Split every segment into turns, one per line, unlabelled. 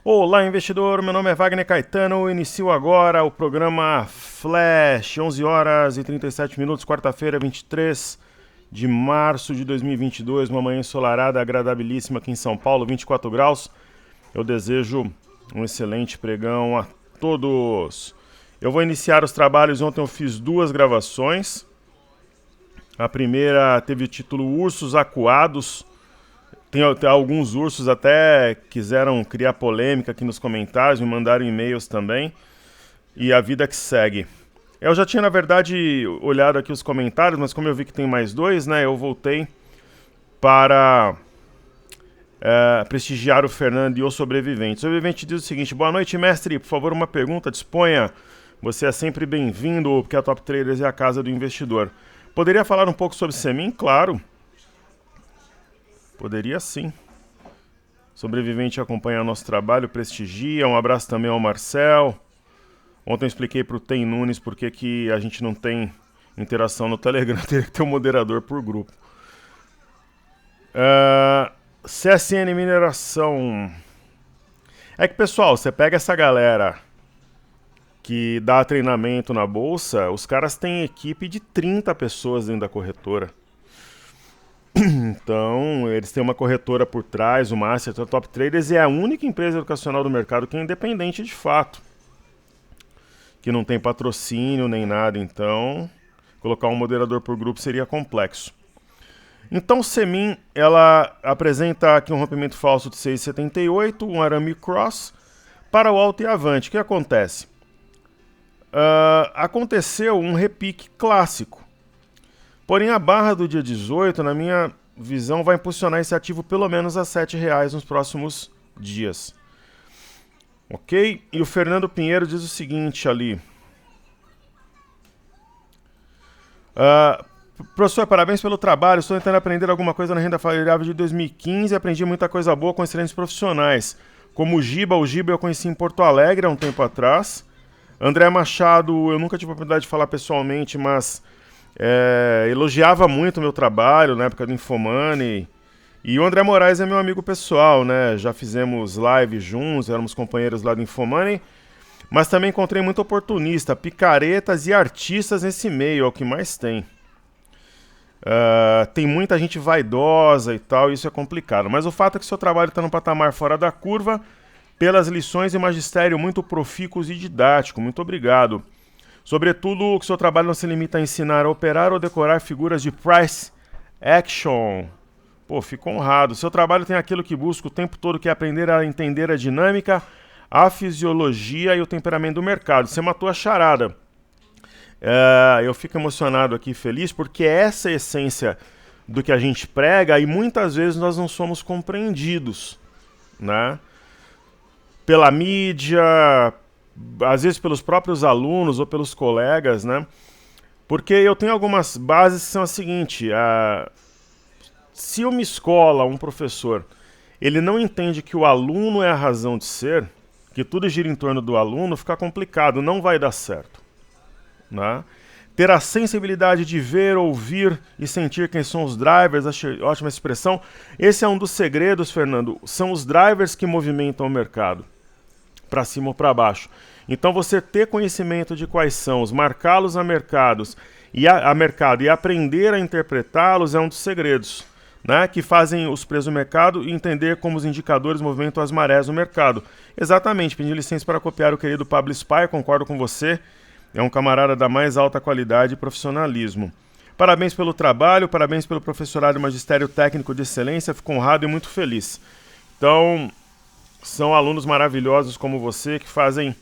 Olá, investidor. Meu nome é Wagner Caetano. Inicio agora o programa Flash, 11 horas e 37 minutos, quarta-feira, 23 de março de 2022, uma manhã ensolarada, agradabilíssima aqui em São Paulo, 24 graus. Eu desejo um excelente pregão a todos. Eu vou iniciar os trabalhos. Ontem eu fiz duas gravações. A primeira teve o título Ursos Acuados. Tem alguns ursos até quiseram criar polêmica aqui nos comentários, me mandaram e-mails também. E a vida que segue. Eu já tinha, na verdade, olhado aqui os comentários, mas como eu vi que tem mais dois, né, eu voltei para prestigiar o Fernando e o sobrevivente. O sobrevivente diz o seguinte: boa noite, mestre, por favor, uma pergunta, disponha. Você é sempre bem-vindo, porque a Top Traders é a casa do investidor. Poderia falar um pouco sobre Semin? Claro. Poderia sim. Sobrevivente acompanha nosso trabalho, prestigia. Um abraço também ao Marcel. Ontem eu expliquei para o Tem Nunes por que a gente não tem interação no Telegram. Teria que ter um moderador por grupo. CSN Mineração. É que, pessoal, você pega essa galera que dá treinamento na bolsa, os caras têm equipe de 30 pessoas dentro da corretora. Então, eles têm uma corretora por trás, o Master, a Top Traders é a única empresa educacional do mercado que é independente de fato. Que não tem patrocínio nem nada, então colocar um moderador por grupo seria complexo. Então, Semin, ela apresenta aqui um rompimento falso de 6,78, um arame cross para o alto e avante. O que acontece? Aconteceu um repique clássico. Porém, a barra do dia 18, na minha visão, vai impulsionar esse ativo pelo menos a R$ 7,00 nos próximos dias. Ok? E o Fernando Pinheiro diz o seguinte ali. Professor, parabéns pelo trabalho. Estou tentando aprender alguma coisa na renda variável de 2015 e aprendi muita coisa boa com excelentes profissionais. Como o Giba eu conheci em Porto Alegre há um tempo atrás. André Machado, eu nunca tive a oportunidade de falar pessoalmente, mas elogiava muito o meu trabalho na época do Infomoney. E o André Moraes é meu amigo pessoal, né? Já fizemos live juntos, éramos companheiros lá do Infomoney. Mas também encontrei muito oportunista, picaretas e artistas nesse meio, é o que mais tem. Tem muita gente vaidosa e tal, isso é complicado. Mas o fato é que seu trabalho está num patamar fora da curva, pelas lições e magistério muito profícuos e didático. Muito obrigado. Sobretudo, que seu trabalho não se limita a ensinar a operar ou decorar figuras de price action. Pô, fico honrado. Seu trabalho tem aquilo que busco o tempo todo, que é aprender a entender a dinâmica, a fisiologia e o temperamento do mercado. Você matou a charada. Eu fico emocionado aqui, feliz, porque essa é a essência do que a gente prega e muitas vezes nós não somos compreendidos, né? Pela mídia, às vezes pelos próprios alunos ou pelos colegas, né? Porque eu tenho algumas bases que são a seguinte: se uma escola, um professor, ele não entende que o aluno é a razão de ser, que tudo gira em torno do aluno, fica complicado, não vai dar certo, né? Ter a sensibilidade de ver, ouvir e sentir quem são os drivers, achei ótima expressão. Esse é um dos segredos, Fernando, são os drivers que movimentam o mercado, para cima ou para baixo. Então você ter conhecimento de quais são os, marcá-los a mercado e aprender a interpretá-los é um dos segredos, né, que fazem os preços do mercado e entender como os indicadores movimentam as marés no mercado. Exatamente, pedi licença para copiar o querido Pablo Spy, concordo com você, é um camarada da mais alta qualidade e profissionalismo. Parabéns pelo trabalho, parabéns pelo professorado e magistério técnico de excelência, fico honrado e muito feliz. Então, são alunos maravilhosos como você que fazem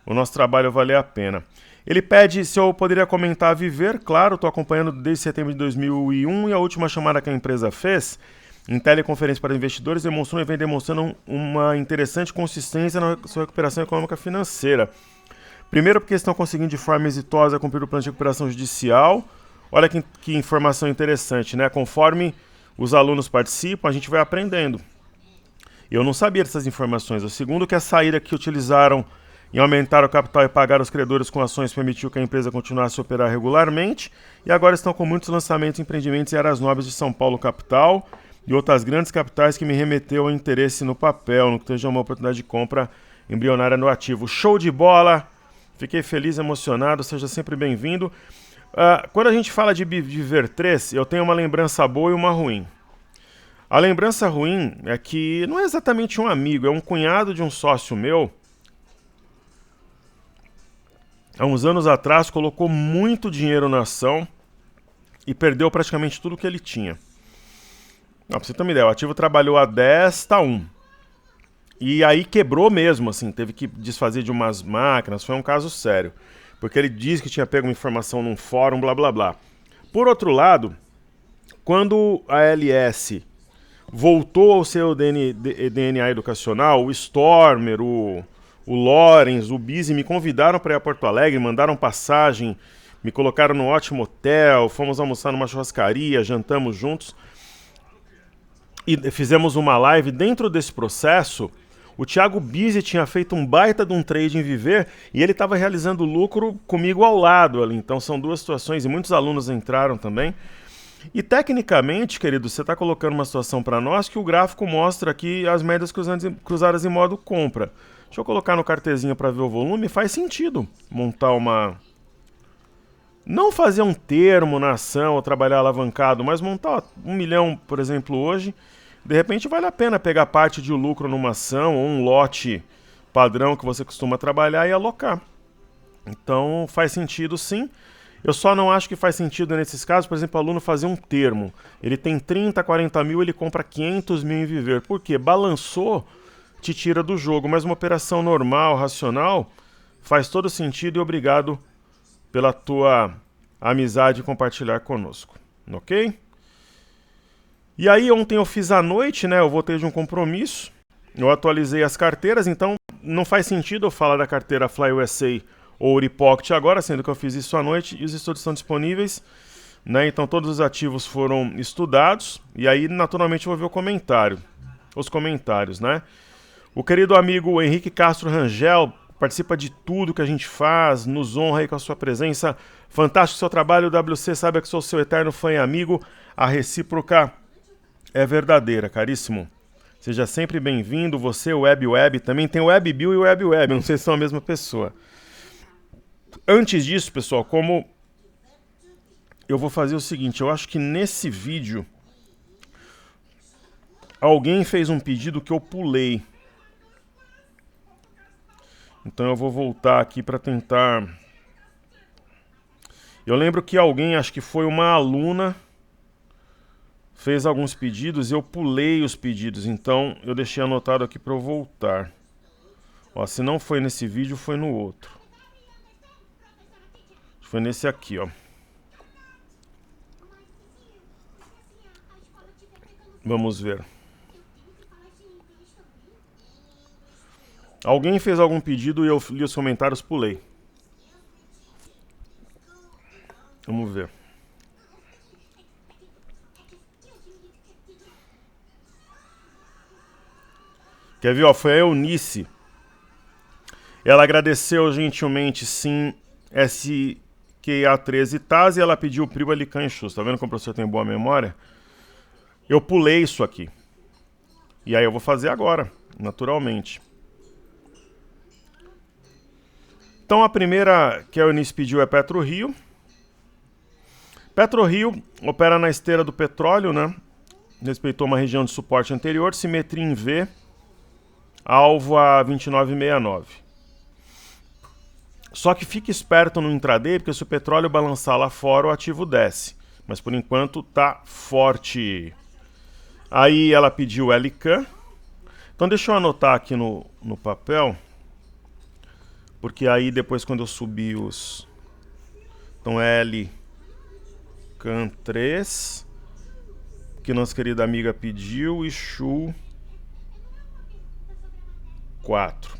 o nosso trabalho valer a pena. Ele pede se eu poderia comentar a Viver. Claro, estou acompanhando desde setembro de 2001 e a última chamada que a empresa fez em teleconferência para investidores demonstrou e vem demonstrando uma interessante consistência na sua recuperação econômica financeira. Primeiro porque estão conseguindo de forma exitosa cumprir o plano de recuperação judicial. Olha que informação interessante, né? Conforme os alunos participam, a gente vai aprendendo. Eu não sabia dessas informações. O segundo que a saída que utilizaram em aumentar o capital e pagar os credores com ações permitiu que a empresa continuasse a operar regularmente e agora estão com muitos lançamentos e empreendimentos em áreas nobres de São Paulo capital e outras grandes capitais que me remeteu ao interesse no papel, no que seja uma oportunidade de compra embrionária no ativo. Show de bola! Fiquei feliz, emocionado, seja sempre bem-vindo. Quando a gente fala de Viver3, eu tenho uma lembrança boa e uma ruim. A lembrança ruim é que não é exatamente um amigo, é um cunhado de um sócio meu. Há uns anos atrás colocou muito dinheiro na ação e perdeu praticamente tudo que ele tinha. Não, pra você ter uma ideia, o ativo trabalhou a 10, tá 1. E aí quebrou mesmo, assim, teve que desfazer de umas máquinas, foi um caso sério. Porque ele disse que tinha pego uma informação num fórum, blá blá blá. Por outro lado, quando a LS voltou ao seu DNA educacional, o Stormer, o Lorenz, o Bizzi me convidaram para ir a Porto Alegre, mandaram passagem, me colocaram num ótimo hotel, fomos almoçar numa churrascaria, jantamos juntos e fizemos uma live. Dentro desse processo, o Thiago Bizzi tinha feito um baita de um trade em Viver e ele estava realizando lucro comigo ao lado ali. Então são duas situações e muitos alunos entraram também. E tecnicamente, querido, você está colocando uma situação para nós que o gráfico mostra aqui as médias cruzadas em modo compra. Deixa eu colocar no cartezinho para ver o volume. Faz sentido montar uma... Não fazer um termo na ação ou trabalhar alavancado, mas montar 1 milhão, por exemplo, hoje. De repente vale a pena pegar parte de lucro numa ação ou um lote padrão que você costuma trabalhar e alocar. Então faz sentido sim. Eu só não acho que faz sentido nesses casos, por exemplo, o aluno fazer um termo. Ele tem 30, 40 mil, ele compra 500 mil em Viver. Por quê? Balançou, te tira do jogo. Mas uma operação normal, racional, faz todo sentido e obrigado pela tua amizade e compartilhar conosco. Ok? E aí ontem eu fiz à noite, né? Eu voltei de um compromisso. Eu atualizei as carteiras, então não faz sentido eu falar da carteira Fly USA ou Uripocket agora, sendo que eu fiz isso à noite e os estudos estão disponíveis, né? Então todos os ativos foram estudados e aí naturalmente eu vou ver os comentários, né? O querido amigo Henrique Castro Rangel participa de tudo que a gente faz, nos honra aí com a sua presença. Fantástico seu trabalho, WC, saiba que sou seu eterno fã e amigo. A recíproca é verdadeira, caríssimo. Seja sempre bem-vindo, você, o Web, também tem o WebBill e o Web, não sei se são a mesma pessoa. Antes disso, pessoal, como eu vou fazer o seguinte, eu acho que nesse vídeo alguém fez um pedido que eu pulei. Então eu vou voltar aqui para tentar... Eu lembro que alguém, acho que foi uma aluna, fez alguns pedidos e eu pulei os pedidos. Então eu deixei anotado aqui para eu voltar. Ó, se não foi nesse vídeo, foi no outro. Foi nesse aqui, ó. Vamos ver. Alguém fez algum pedido e eu li os comentários, pulei. Vamos ver. Quer ver, ó? Foi a Eunice. Ela agradeceu gentilmente, sim, SQA13 TAS e ela pediu o PRIO Alican Enxus. Tá vendo como o professor tem boa memória? Eu pulei isso aqui. E aí eu vou fazer agora, naturalmente. Então a primeira que a Eunice pediu é PetroRio. PetroRio opera na esteira do petróleo, né? Respeitou uma região de suporte anterior, simetria em V, alvo a 29,69. Só que fique esperto no intraday, porque se o petróleo balançar lá fora, o ativo desce. Mas por enquanto tá forte. Aí ela pediu LCAN. Então deixa eu anotar aqui no papel. Porque aí depois quando eu subir os... Então LCAN 3, que nossa querida amiga pediu, e Shu 4.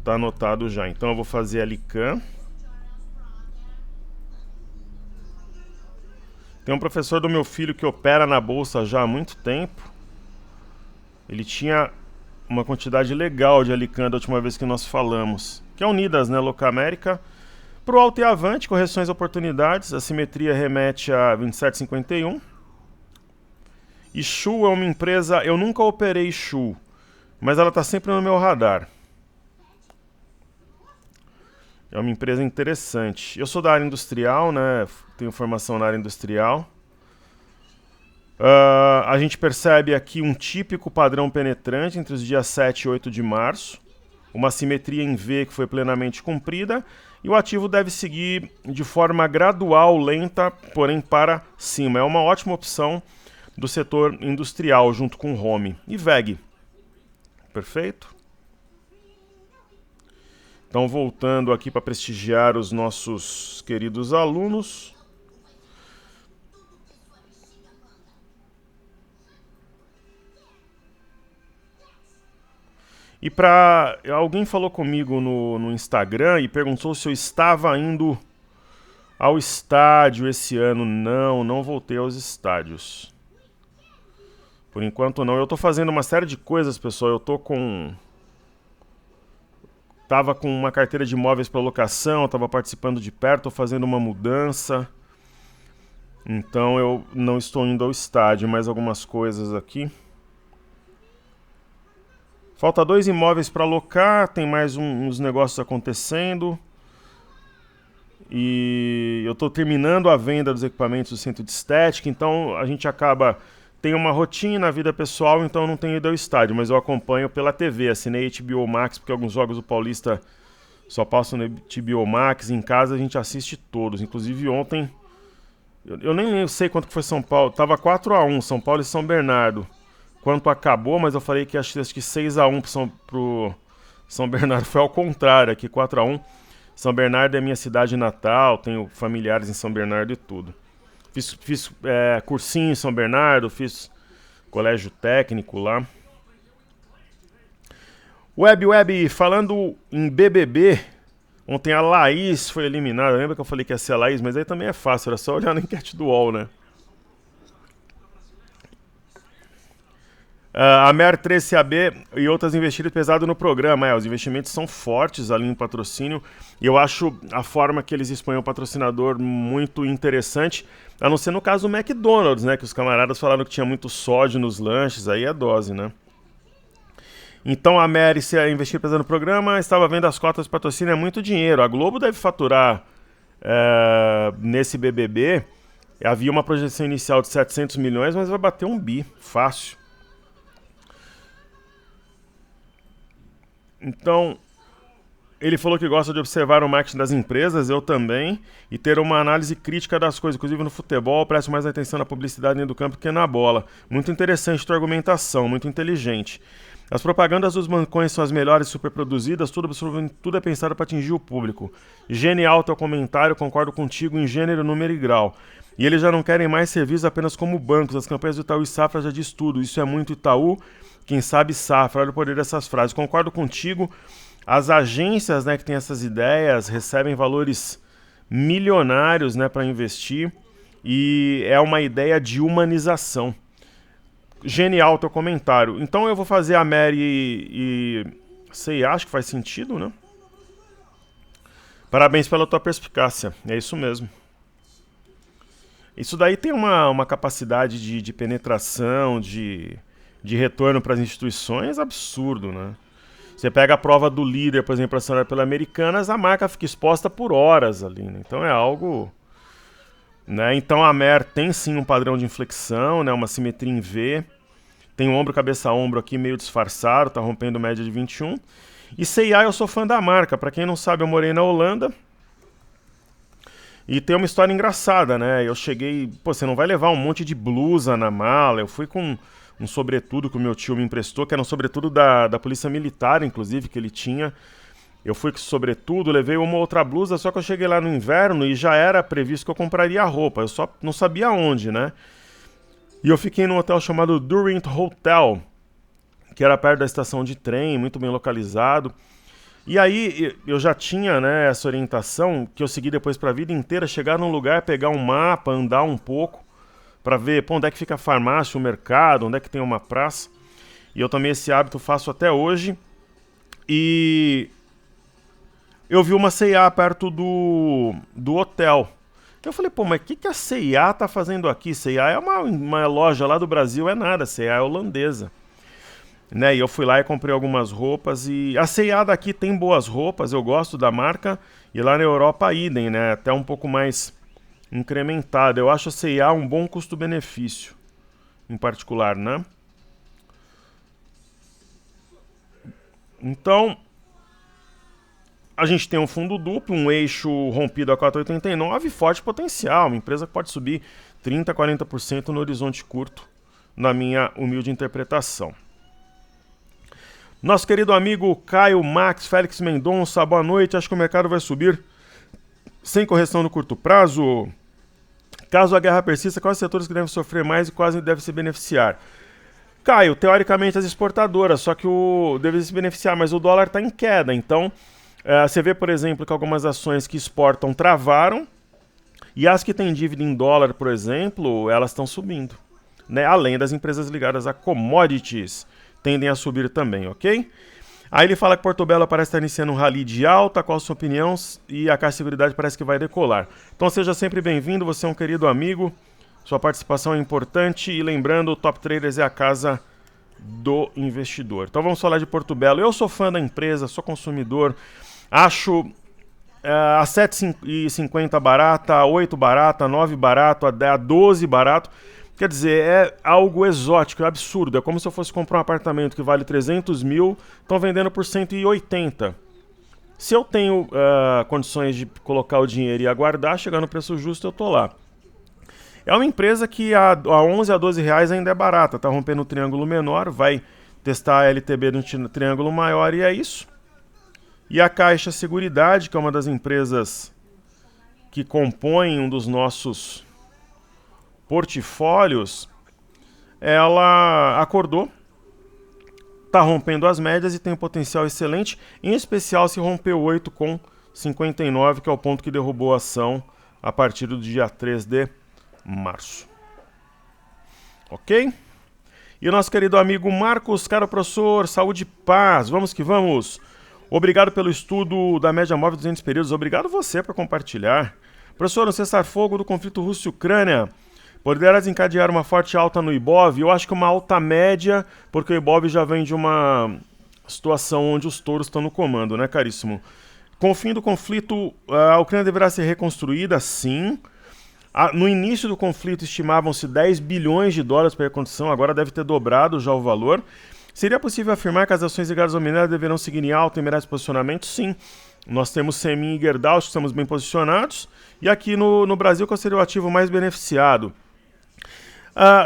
Tá anotado já. Então eu vou fazer LCAN. Tem um professor do meu filho que opera na bolsa já há muito tempo. Ele tinha uma quantidade legal de LCAN da última vez que nós falamos, que é Unidas, né? Locamérica. Pro alto e avante, correções e oportunidades. A simetria remete a 27,51. E Shu é uma empresa, eu nunca operei Shu, mas ela está sempre no meu radar. É uma empresa interessante. Eu sou da área industrial, né? Tenho formação na área industrial. A gente percebe aqui um típico padrão penetrante entre os dias 7 e 8 de março. Uma simetria em V que foi plenamente cumprida. E o ativo deve seguir de forma gradual, lenta, porém para cima. É uma ótima opção do setor industrial junto com Home. E VEG. Perfeito? Então, voltando aqui para prestigiar os nossos queridos alunos. E alguém falou comigo no Instagram e perguntou se eu estava indo ao estádio esse ano. Não voltei aos estádios. Por enquanto não. Eu tô fazendo uma série de coisas, pessoal. Eu tô com... Tava com uma carteira de imóveis para locação, tava participando de perto, tô fazendo uma mudança. Então eu não estou indo ao estádio, mais algumas coisas aqui. Falta 2 imóveis para alocar, tem mais uns negócios acontecendo. E eu estou terminando a venda dos equipamentos do centro de estética, então a gente acaba... Tem uma rotina na vida pessoal, então eu não tenho ido ao estádio, mas eu acompanho pela TV. Assinei HBO Max, porque alguns jogos do Paulista só passam no HBO Max. Em casa a gente assiste todos. Inclusive ontem, eu nem sei quanto que foi São Paulo. Tava 4-1, São Paulo e São Bernardo. Quanto acabou, mas eu falei que acho que 6-1 pro São Bernardo. Foi ao contrário, aqui 4-1. São Bernardo é minha cidade natal, tenho familiares em São Bernardo e tudo. Fiz cursinho em São Bernardo, fiz colégio técnico lá. Web, falando em BBB, ontem a Laís foi eliminada. Lembra que eu falei que ia ser a Laís? Mas aí também é fácil, era só olhar na enquete do UOL, né? A MER 13CAB e outras investidas pesado no programa. Os investimentos são fortes ali no patrocínio. E eu acho a forma que eles expõem o patrocinador muito interessante. A não ser no caso do McDonald's, né? Que os camaradas falaram que tinha muito sódio nos lanches. Aí é dose, né? Então a MER, se investir pesado no programa, estava vendo as cotas de patrocínio, é muito dinheiro. A Globo deve faturar nesse BBB. Havia uma projeção inicial de 700 milhões, mas vai bater 1 bi. Fácil. Então, ele falou que gosta de observar o marketing das empresas, eu também, e ter uma análise crítica das coisas. Inclusive no futebol, presto mais atenção na publicidade dentro do campo que na bola. Muito interessante tua argumentação, muito inteligente. As propagandas dos bancões são as melhores superproduzidas, tudo é pensado para atingir o público. Genial teu comentário, concordo contigo em gênero, número e grau. E eles já não querem mais ser vistos apenas como bancos. As campanhas do Itaú e Safra já diz tudo. Isso é muito Itaú, quem sabe Safra. Olha o poder dessas frases. Concordo contigo. As agências, né, que têm essas ideias recebem valores milionários, né, para investir. E é uma ideia de humanização. Genial teu comentário. Então eu vou fazer a Mary e sei, acho que faz sentido, né? Parabéns pela tua perspicácia. É isso mesmo. Isso daí tem uma capacidade de penetração, de retorno para as instituições absurdo, né? Você pega a prova do líder, por exemplo, acionada pela Americanas, a marca fica exposta por horas ali, né? Então é algo... Né? Então a MER tem sim um padrão de inflexão, né? Uma simetria em V. Tem um ombro, cabeça a ombro aqui meio disfarçado, tá rompendo média de 21. E C&A eu sou fã da marca. Para quem não sabe, eu morei na Holanda. E tem uma história engraçada, né? Eu cheguei... Pô, você não vai levar um monte de blusa na mala. Eu fui com um sobretudo que o meu tio me emprestou, que era um sobretudo da Polícia Militar, inclusive, que ele tinha. Eu fui com sobretudo, levei uma outra blusa, só que eu cheguei lá no inverno e já era previsto que eu compraria roupa. Eu só não sabia onde, né? E eu fiquei num hotel chamado Durant Hotel, que era perto da estação de trem, muito bem localizado. E aí eu já tinha, né, essa orientação que eu segui depois para a vida inteira, chegar num lugar, pegar um mapa, andar um pouco, para ver onde é que fica a farmácia, o mercado, onde é que tem uma praça. E eu também esse hábito faço até hoje. E eu vi uma C&A perto do hotel. Eu falei, pô, mas o que a C&A tá fazendo aqui? C&A é uma loja lá do Brasil, é nada, C&A é holandesa. Né? E eu fui lá e comprei algumas roupas e a C&A daqui tem boas roupas, eu gosto da marca, e lá na Europa idem, né? Até um pouco mais incrementada. Eu acho a C&A um bom custo-benefício, em particular, né? Então, a gente tem um fundo duplo, um eixo rompido a 4,89, forte potencial, uma empresa que pode subir 30%, 40% no horizonte curto, na minha humilde interpretação. Nosso querido amigo Caio Max Félix Mendonça, boa noite. Acho que o mercado vai subir sem correção no curto prazo. Caso a guerra persista, quais setores que devem sofrer mais e quais devem se beneficiar? Caio, teoricamente as exportadoras, só que devem se beneficiar, mas o dólar está em queda. Então, você vê, por exemplo, que algumas ações que exportam travaram e as que têm dívida em dólar, por exemplo, elas estão subindo. Né? Além das empresas ligadas a commodities, tendem a subir também, ok? Aí ele fala que Porto Belo parece estar iniciando um rally de alta, qual a sua opinião? E a Caixa Seguridade parece que vai decolar. Então seja sempre bem-vindo, você é um querido amigo, sua participação é importante e lembrando, o Top Traders é a casa do investidor. Então vamos falar de Porto Belo. Eu sou fã da empresa, sou consumidor, acho a 7,50 barata, a 8 barata, a 9 barato, a 12 barato. Quer dizer, é algo exótico, é absurdo. É como se eu fosse comprar um apartamento que vale 300 mil, estão vendendo por 180. Se eu tenho condições de colocar o dinheiro e aguardar, chegar no preço justo, eu tô lá. É uma empresa que a 11 a 12 reais ainda é barata, tá rompendo o triângulo menor, vai testar a LTB no triângulo maior e é isso. E a Caixa Seguridade, que é uma das empresas que compõem um dos nossos portfólios, ela acordou, está rompendo as médias e tem um potencial excelente, em especial se rompeu 8,59, que é o ponto que derrubou a ação a partir do dia 3 de março. Ok? E o nosso querido amigo Marcos, caro professor, saúde e paz, vamos que vamos. Obrigado pelo estudo da média móvel de 200 períodos, obrigado você por compartilhar. Professor, no cessar-fogo do conflito Rússia e Ucrânia, poderá desencadear uma forte alta no Ibov? Eu acho que uma alta média, porque o Ibov já vem de uma situação onde os touros estão no comando, né, caríssimo? Com o fim do conflito, a Ucrânia deverá ser reconstruída, sim. No início do conflito estimavam-se 10 bilhões de dólares para a reconstrução, agora deve ter dobrado já o valor. Seria possível afirmar que as ações ligadas ao minério deverão seguir em alta em melhores posicionamentos? Sim. Nós temos Semin e Gerdau, que estamos bem posicionados. E aqui no Brasil, qual seria o ativo mais beneficiado?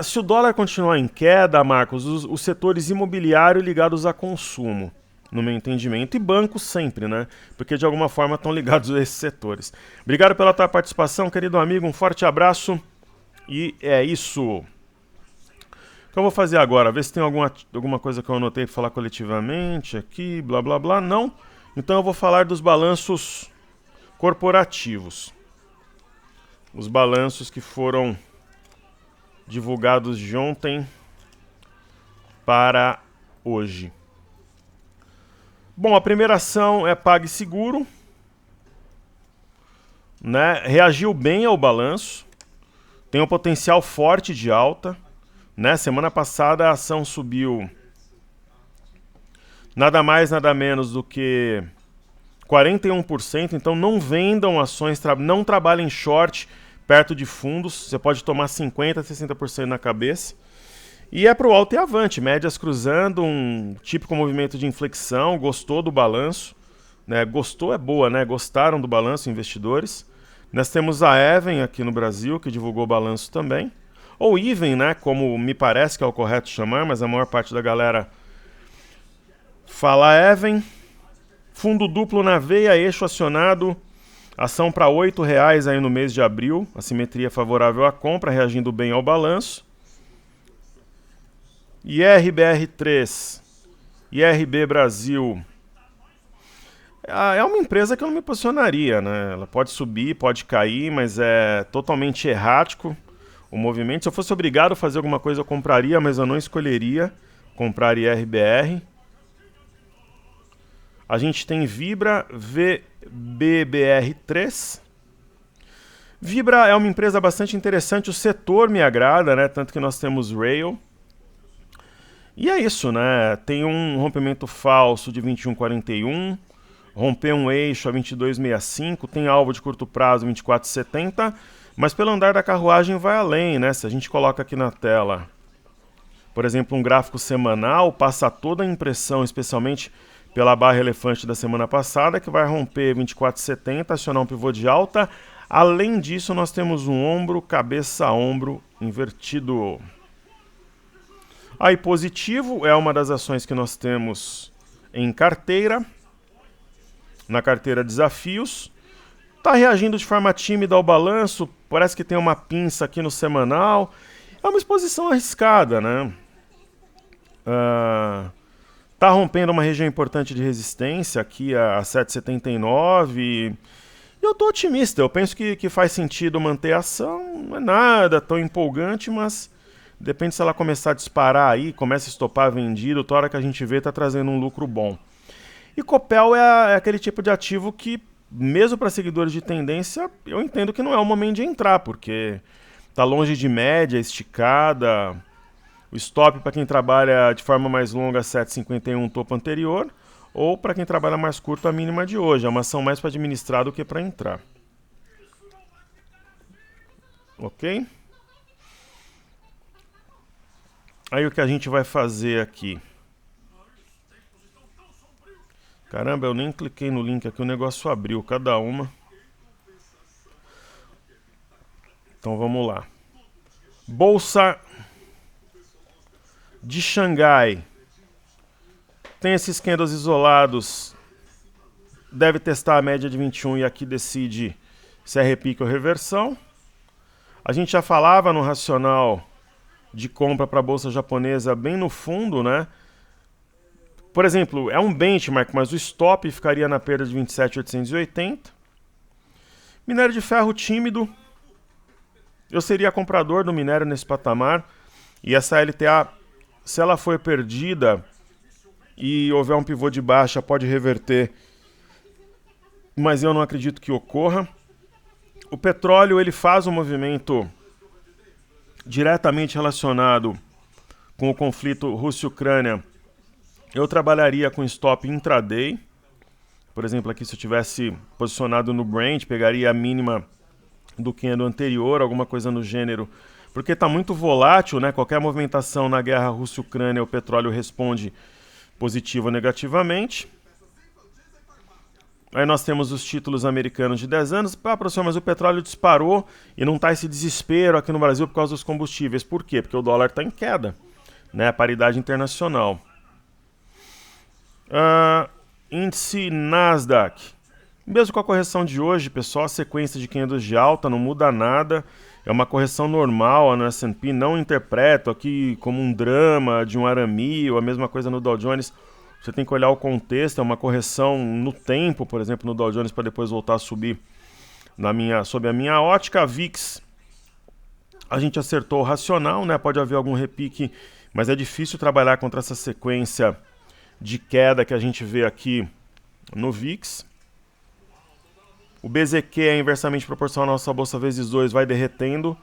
Se o dólar continuar em queda, Marcos, os setores imobiliário ligados a consumo, no meu entendimento, e bancos sempre, né? Porque de alguma forma estão ligados a esses setores. Obrigado pela tua participação, querido amigo, um forte abraço e é isso. O que eu vou fazer agora? Ver se tem alguma coisa que eu anotei para falar coletivamente aqui, blá blá blá. Não? Então eu vou falar dos balanços corporativos. Os balanços que foram divulgados de ontem para hoje. Bom, a primeira ação é PagSeguro, né? Reagiu bem ao balanço, tem um potencial forte de alta, né? Semana passada a ação subiu nada mais, nada menos do que 41%, então não vendam ações, não trabalhem short perto de fundos, você pode tomar 50%, 60% na cabeça. E é para o alto e avante, médias cruzando, um típico movimento de inflexão, gostou do balanço, né? Gostou é boa, né? Gostaram do balanço, investidores. Nós temos a Even aqui no Brasil, que divulgou o balanço também. Ou Even, né? Como me parece que é o correto chamar, mas a maior parte da galera fala Even. Fundo duplo na veia, eixo acionado. Ação para R$ 8,00 aí no mês de abril, assimetria favorável à compra, reagindo bem ao balanço. IRBR3, IRB Brasil, é uma empresa que eu não me posicionaria, né? Ela pode subir, pode cair, mas é totalmente errático o movimento. Se eu fosse obrigado a fazer alguma coisa, eu compraria, mas eu não escolheria comprar IRBR. A gente tem Vibra VBBR3. Vibra é uma empresa bastante interessante, o setor me agrada, né? Tanto que nós temos Rail. E é isso, né? Tem um rompimento falso de 21,41, romper um eixo a 22,65, tem alvo de curto prazo 24,70, mas pelo andar da carruagem vai além, né? Se a gente coloca aqui na tela, por exemplo, um gráfico semanal, passa toda a impressão, especialmente pela barra elefante da semana passada, que vai romper 24,70, acionar um pivô de alta. Além disso, nós temos um ombro, cabeça a ombro invertido. Aí positivo é uma das ações que nós temos em carteira, na carteira desafios. Está reagindo de forma tímida ao balanço, parece que tem uma pinça aqui no semanal. É uma exposição arriscada, né? Está rompendo uma região importante de resistência aqui a 7,79 e eu estou otimista. Eu penso que faz sentido manter a ação. Não é nada tão empolgante, mas depende se ela começar a disparar aí, começa a estopar vendido, toda hora que a gente vê está trazendo um lucro bom. E Copel é aquele tipo de ativo que, mesmo para seguidores de tendência, eu entendo que não é o momento de entrar, porque está longe de média, esticada. O stop para quem trabalha de forma mais longa, 7,51, topo anterior, ou para quem trabalha mais curto, a mínima de hoje. É uma ação mais para administrar do que para entrar. Ok? Aí o que a gente vai fazer aqui? Caramba, eu nem cliquei no link aqui, o negócio abriu, cada uma. Então vamos lá. Bolsa de Xangai. Tem esses candles isolados. Deve testar a média de 21 e aqui decide se é repique ou reversão. A gente já falava no racional de compra para a bolsa japonesa bem no fundo, né? Por exemplo, é um benchmark, mas o stop ficaria na perda de 27.880. Minério de ferro tímido. Eu seria comprador do minério nesse patamar. E essa LTA, se ela for perdida e houver um pivô de baixa, pode reverter. Mas eu não acredito que ocorra. O petróleo ele faz um movimento diretamente relacionado com o conflito Rússia-Ucrânia. Eu trabalharia com stop intraday. Por exemplo, aqui se eu tivesse posicionado no Brent, pegaria a mínima do candle anterior, alguma coisa no gênero, porque está muito volátil, né? Qualquer movimentação na guerra Rússia-Ucrânia, o petróleo responde positivo ou negativamente. Aí nós temos os títulos americanos de 10 anos. Professor, mas o petróleo disparou e não está esse desespero aqui no Brasil por causa dos combustíveis. Por quê? Porque o dólar está em queda, né? A paridade internacional. Índice Nasdaq. Mesmo com a correção de hoje, pessoal, a sequência de candles de alta não muda nada. É uma correção normal no S&P. Não interpreto aqui como um drama de um arame ou a mesma coisa no Dow Jones. Você tem que olhar o contexto. É uma correção no tempo, por exemplo, no Dow Jones, para depois voltar a subir sob a minha ótica. A VIX, a gente acertou o racional, né? Pode haver algum repique, mas é difícil trabalhar contra essa sequência de queda que a gente vê aqui no VIX. O BZQ é inversamente proporcional à nossa bolsa vezes 2, vai derretendo,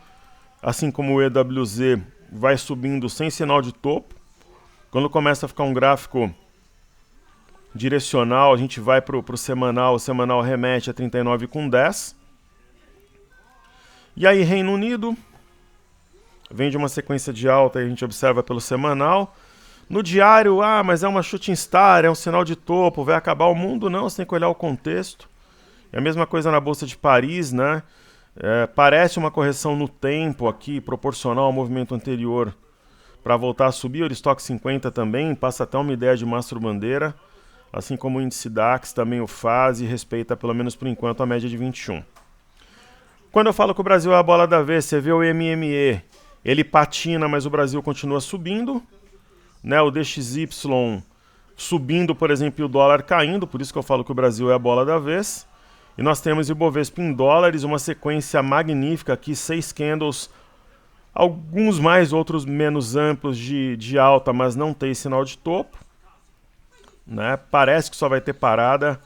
assim como o EWZ vai subindo sem sinal de topo. Quando começa a ficar um gráfico direcional, a gente vai para o semanal remete a 39,10. E aí Reino Unido vem de uma sequência de alta, a gente observa pelo semanal. No diário, mas é uma shooting star, é um sinal de topo, vai acabar o mundo? Não, você tem que olhar o contexto. É a mesma coisa na Bolsa de Paris, né? Parece uma correção no tempo aqui, proporcional ao movimento anterior, para voltar a subir. O estoque 50 também, passa até uma ideia de mastro-bandeira, assim como o índice DAX também o faz e respeita, pelo menos por enquanto, a média de 21. Quando eu falo que o Brasil é a bola da vez, você vê o MME, ele patina, mas o Brasil continua subindo, né? O DXY subindo, por exemplo, e o dólar caindo, por isso que eu falo que o Brasil é a bola da vez. E nós temos o Ibovespa em dólares, uma sequência magnífica aqui, 6 candles, alguns mais, outros menos amplos de alta, mas não tem sinal de topo, né? Parece que só vai ter parada,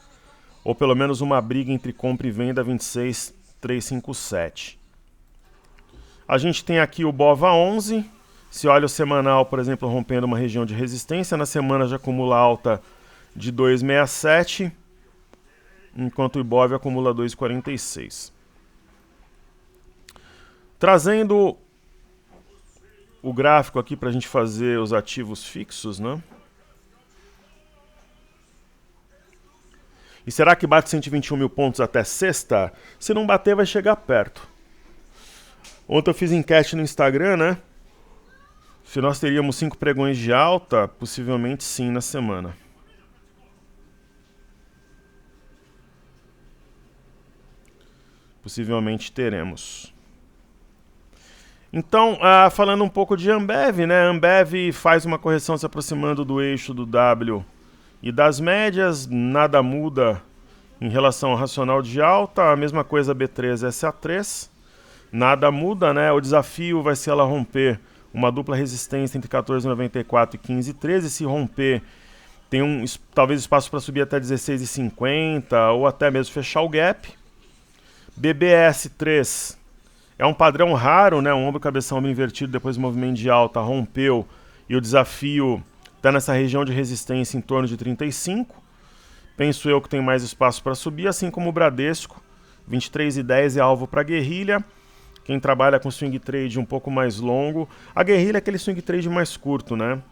ou pelo menos uma briga entre compra e venda 26 357. A gente tem aqui o BOVA11. Se olha o semanal, por exemplo, rompendo uma região de resistência, na semana já acumula alta de 2,67, enquanto o Ibov acumula 2,46. Trazendo o gráfico aqui para a gente fazer os ativos fixos, né? E será que bate 121 mil pontos até sexta? Se não bater, vai chegar perto. Ontem eu fiz enquete no Instagram, né? Se nós teríamos 5 pregões de alta, possivelmente sim na semana. Possivelmente teremos. Então, falando um pouco de Ambev, né? Ambev faz uma correção se aproximando do eixo do W e das médias, nada muda em relação ao racional de alta, a mesma coisa B3 SA3, nada muda, né? O desafio vai ser ela romper uma dupla resistência entre 14,94 e 15,13. Se romper, tem talvez espaço para subir até 16,50 ou até mesmo fechar o gap. BBS3 é um padrão raro, né? Um ombro cabeção ombro invertido depois do movimento de alta, rompeu e o desafio está nessa região de resistência em torno de 35. Penso eu que tem mais espaço para subir, assim como o Bradesco. 23,10 é alvo para Guerrilha. Quem trabalha com swing trade um pouco mais longo. A Guerrilha é aquele swing trade mais curto, né?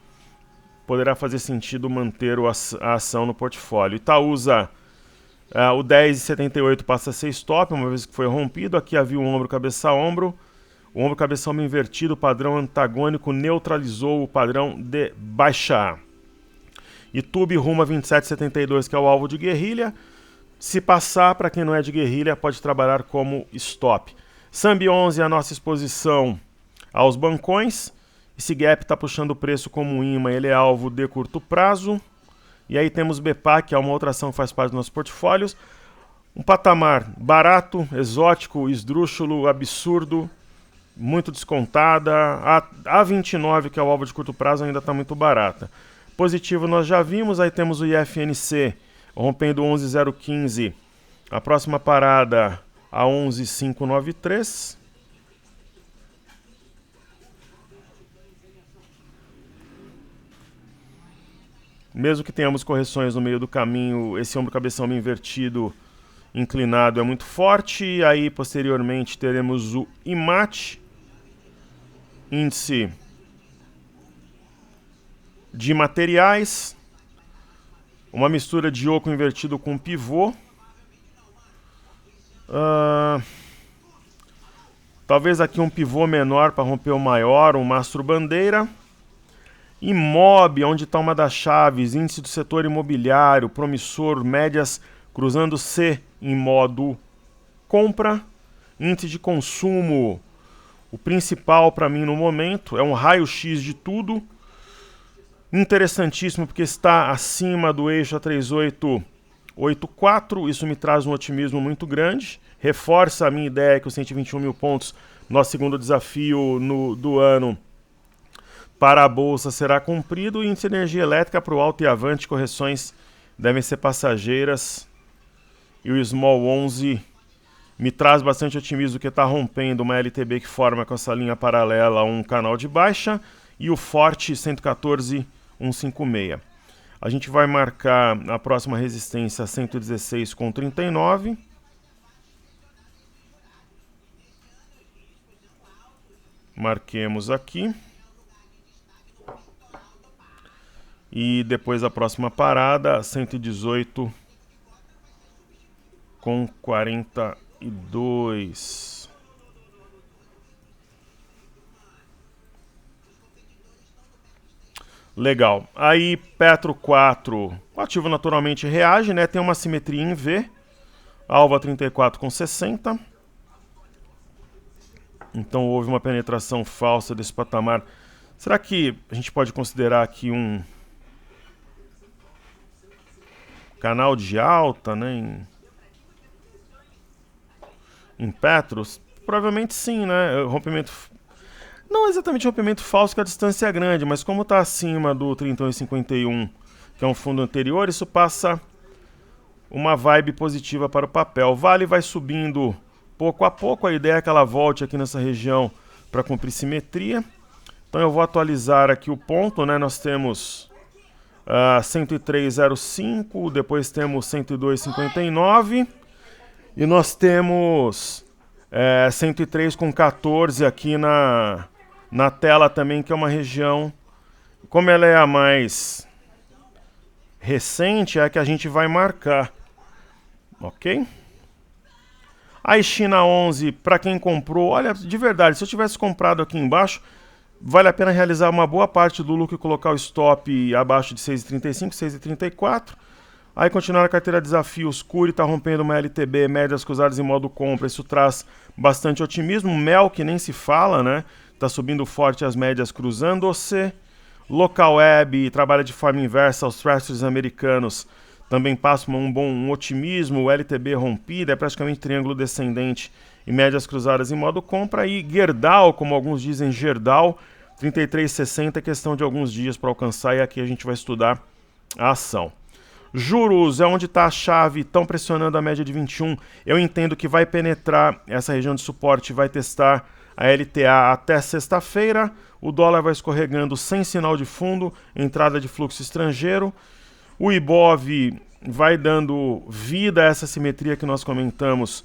Poderá fazer sentido manter a ação no portfólio. Itaúsa, o 10,78 passa a ser stop, uma vez que foi rompido. Aqui havia o ombro, cabeça, ombro. O ombro, cabeça, ombro invertido, o padrão antagônico neutralizou o padrão de baixa. YouTube rumo a 27,72, que é o alvo de Guerrilha. Se passar, para quem não é de Guerrilha, pode trabalhar como stop. Sambi 11 é a nossa exposição aos bancões. Esse gap está puxando o preço como imã, ele é alvo de curto prazo. E aí temos BPA, que é uma outra ação que faz parte dos nossos portfólios. Um patamar barato, exótico, esdrúxulo, absurdo, muito descontada. A 29, que é o alvo de curto prazo, ainda está muito barata. Positivo nós já vimos, aí temos o IFNC rompendo 11,015. A próxima parada a 11,593. Mesmo que tenhamos correções no meio do caminho, esse ombro cabeção invertido inclinado é muito forte. Aí posteriormente teremos o IMAT, índice de materiais, uma mistura de oco invertido com pivô. Talvez aqui um pivô menor para romper o maior, um mastro bandeira. Imob, onde está uma das chaves, índice do setor imobiliário, promissor, médias cruzando C em modo compra. Índice de consumo, o principal para mim no momento, é um raio-x de tudo. Interessantíssimo porque está acima do eixo A3884, isso me traz um otimismo muito grande, reforça a minha ideia que os 121 mil pontos, nosso segundo desafio do ano para a Bolsa será cumprido. E índice de energia elétrica para o alto e avante, correções devem ser passageiras. E o Small 11 me traz bastante otimismo que está rompendo uma LTB que forma com essa linha paralela um canal de baixa. E o Forte 114,156. A gente vai marcar a próxima resistência a 116,39. Marquemos aqui. E depois a próxima parada, 118,42. Legal. Aí Petro 4, o ativo naturalmente reage, né? Tem uma simetria em V. Alva 34,60. Então houve uma penetração falsa desse patamar. Será que a gente pode considerar aqui um canal de alta, né, em Petros? Provavelmente sim, né? Rompimento, não exatamente rompimento falso, que a distância é grande, mas como está acima do 31,51, que é um fundo anterior, isso passa uma vibe positiva para o papel. Vale vai subindo pouco a pouco. A ideia é que ela volte aqui nessa região para cumprir simetria. Então eu vou atualizar aqui o ponto, né? Nós temos 103,05, depois temos 102,59 e nós temos 103,14 aqui na tela também, que é uma região, como ela é a mais recente, é a que a gente vai marcar, ok? A China 11, para quem comprou, olha, de verdade, se eu tivesse comprado aqui embaixo, vale a pena realizar uma boa parte do lucro e colocar o stop abaixo de 6,35, 6,34. Aí continuar a carteira desafios, Cury está rompendo uma LTB, médias cruzadas em modo compra, isso traz bastante otimismo. Mel, que nem se fala, né? Está subindo forte as médias cruzando-se. Local Web trabalha de forma inversa aos trustes americanos, também passa um bom otimismo. O LTB rompida, é praticamente triângulo descendente e médias cruzadas em modo compra. E Gerdau, como alguns dizem, Gerdau, 33,60, é questão de alguns dias para alcançar, e aqui a gente vai estudar a ação. Juros é onde está a chave, estão pressionando a média de 21. Eu entendo que vai penetrar essa região de suporte, vai testar a LTA até sexta-feira. O dólar vai escorregando sem sinal de fundo, entrada de fluxo estrangeiro. O Ibov vai dando vida a essa simetria que nós comentamos.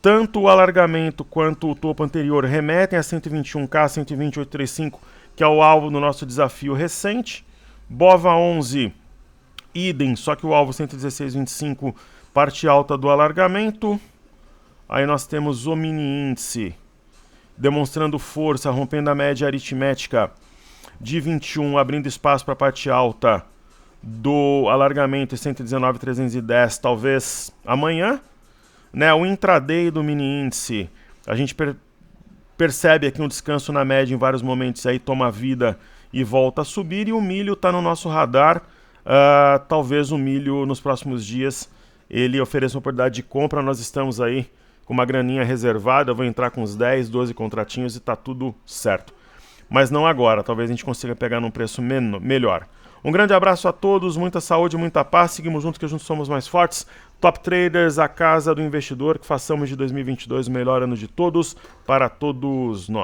Tanto o alargamento quanto o topo anterior remetem a 121K, 128,35, que é o alvo do nosso desafio recente. Bova 11, idem, só que o alvo 116,25, parte alta do alargamento. Aí nós temos o mini índice demonstrando força, rompendo a média aritmética de 21, abrindo espaço para a parte alta do alargamento em 119,310, talvez amanhã, né? O intraday do mini índice, a gente percebe aqui um descanso na média em vários momentos, aí toma vida e volta a subir, e o milho está no nosso radar. Talvez o milho nos próximos dias ele ofereça uma oportunidade de compra. Nós estamos aí com uma graninha reservada, eu vou entrar com uns 10, 12 contratinhos e está tudo certo. Mas não agora, talvez a gente consiga pegar num preço melhor. Um grande abraço a todos, muita saúde, muita paz, seguimos juntos que juntos somos mais fortes. Top Traders, a casa do investidor, que façamos de 2022 o melhor ano de todos, para todos nós.